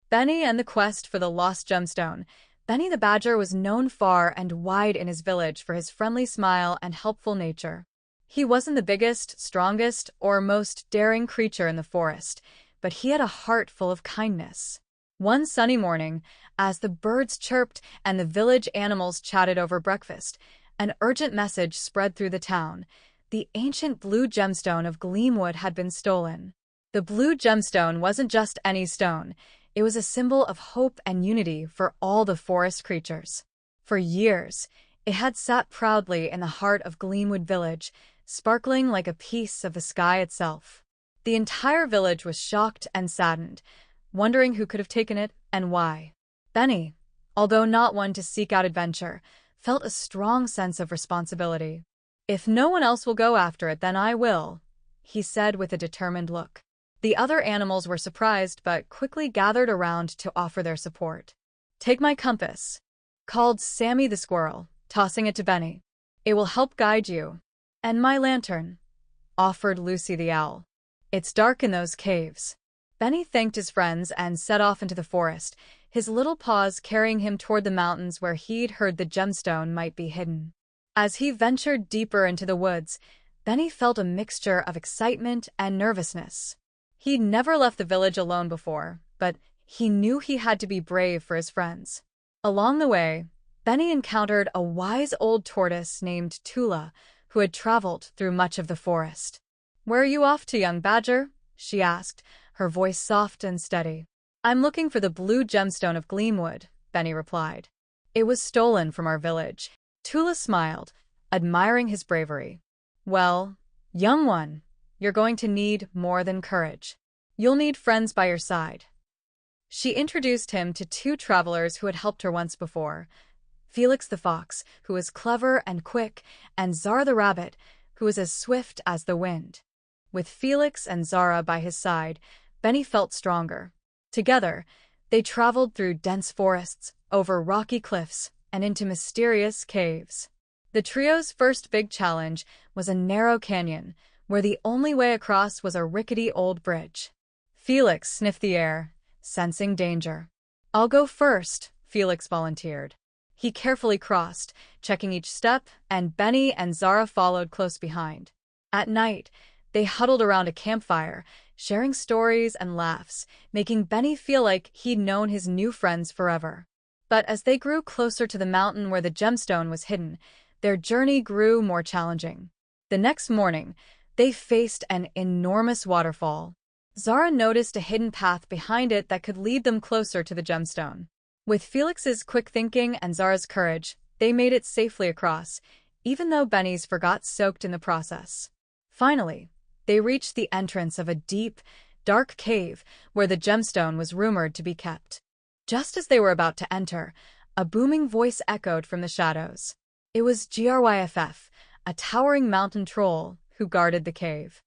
Benny and the quest for the Lost Gemstone. Benny the Badger was known far and wide in his village for his friendly smile and helpful nature. He wasn't the biggest, strongest, or most daring creature in the forest, but he had a heart full of kindness. One sunny morning, as the birds chirped and the village animals chatted over breakfast, an urgent message spread through the town. The ancient blue gemstone of Gleamwood had been stolen. The blue gemstone wasn't just any stone. It was a symbol of hope and unity for all the forest creatures. For years, it had sat proudly in the heart of Gleamwood Village, sparkling like a piece of the sky itself. The entire village was shocked and saddened, wondering who could have taken it and why. Benny, although not one to seek out adventure, felt a strong sense of responsibility. "If no one else will go after it, then I will," he said with a determined look. The other animals were surprised but quickly gathered around to offer their support. "Take my compass," called Sammy the squirrel, tossing it to Benny. "It will help guide you." "And my lantern," offered Lucy the owl. "It's dark in those caves." Benny thanked his friends and set off into the forest, his little paws carrying him toward the mountains where he'd heard the gemstone might be hidden. As he ventured deeper into the woods, Benny felt a mixture of excitement and nervousness. He'd never left the village alone before, but he knew he had to be brave for his friends. Along the way, Benny encountered a wise old tortoise named Tula, who had traveled through much of the forest. "Where are you off to, young badger?" she asked, her voice soft and steady. "I'm looking for the blue gemstone of Gleamwood," Benny replied. "It was stolen from our village." Tula smiled, admiring his bravery. "Well, young one, you're going to need more than courage. You'll need friends by your side." She introduced him to two travelers who had helped her once before: Felix the fox, who was clever and quick, and Zara the rabbit, who was as swift as the wind. With Felix and Zara by his side, Benny felt stronger. Together, they traveled through dense forests, over rocky cliffs, and into mysterious caves. The trio's first big challenge was a narrow canyon, where the only way across was a rickety old bridge. Felix sniffed the air, sensing danger. "I'll go first," Felix volunteered. He carefully crossed, checking each step, and Benny and Zara followed close behind. At night, they huddled around a campfire, sharing stories and laughs, making Benny feel like he'd known his new friends forever. But as they grew closer to the mountain where the gemstone was hidden, their journey grew more challenging. The next morning, they faced an enormous waterfall. Zara noticed a hidden path behind it that could lead them closer to the gemstone. With Felix's quick thinking and Zara's courage, they made it safely across, even though Benny's got soaked in the process. Finally, they reached the entrance of a deep, dark cave where the gemstone was rumored to be kept. Just as they were about to enter, a booming voice echoed from the shadows. It was Gryff, a towering mountain troll, who guarded the cave.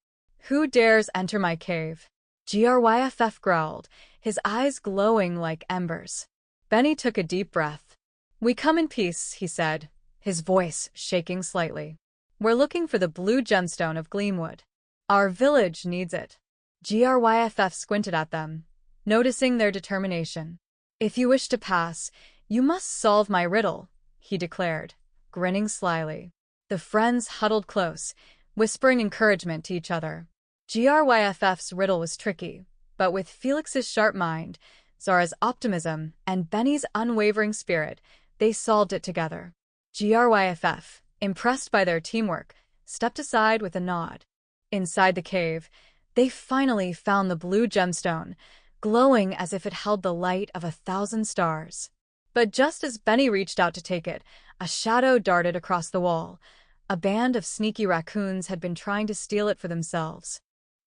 "Who dares enter my cave?" Gryff growled, his eyes glowing like embers. Benny took a deep breath. "We come in peace," he said, his voice shaking slightly. "We're looking for the blue gemstone of Gleamwood. Our village needs it." Gryff squinted at them, noticing their determination. "If you wish to pass, you must solve my riddle," he declared, grinning slyly. The friends huddled close, whispering encouragement to each other. Gryff's riddle was tricky, but with Felix's sharp mind, Zara's optimism, and Benny's unwavering spirit, they solved it together. Gryff, impressed by their teamwork, stepped aside with a nod. Inside the cave, they finally found the blue gemstone, glowing as if it held the light of 1,000 stars. But just as Benny reached out to take it, a shadow darted across the wall. A band of sneaky raccoons had been trying to steal it for themselves.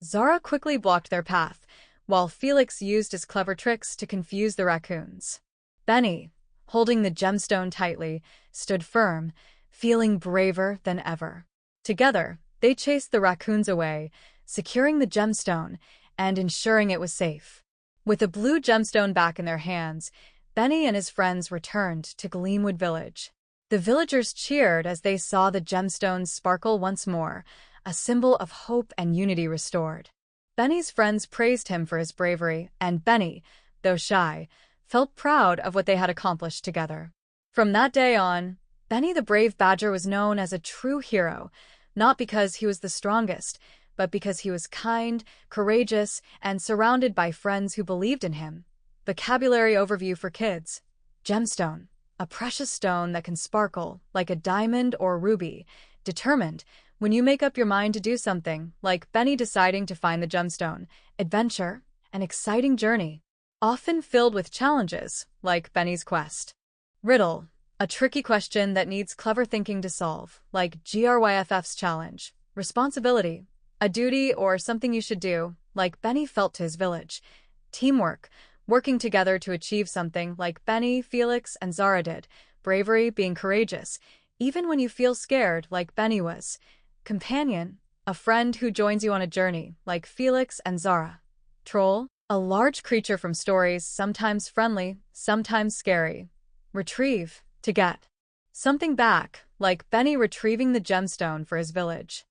Zara quickly blocked their path, while Felix used his clever tricks to confuse the raccoons. Benny, holding the gemstone tightly, stood firm, feeling braver than ever. Together, they chased the raccoons away, securing the gemstone and ensuring it was safe. With the blue gemstone back in their hands, Benny and his friends returned to Gleamwood Village. The villagers cheered as they saw the gemstones sparkle once more, a symbol of hope and unity restored. Benny's friends praised him for his bravery, and Benny, though shy, felt proud of what they had accomplished together. From that day on, Benny the brave badger was known as a true hero, not because he was the strongest, but because he was kind, courageous, and surrounded by friends who believed in him. Vocabulary overview for kids. Gemstone, a precious stone that can sparkle like a diamond or ruby. Determined, when you make up your mind to do something, like Benny deciding to find the gemstone. Adventure, an exciting journey, often filled with challenges, like Benny's quest. Riddle, a tricky question that needs clever thinking to solve, like Gryff's challenge. Responsibility, a duty or something you should do, like Benny felt to his village. Teamwork, working together to achieve something, like Benny, Felix, and Zara did. Bravery, being courageous, even when you feel scared, like Benny was. Companion, a friend who joins you on a journey, like Felix and Zara. Troll, a large creature from stories, sometimes friendly, sometimes scary. Retrieve, to get something back, like Benny retrieving the gemstone for his village.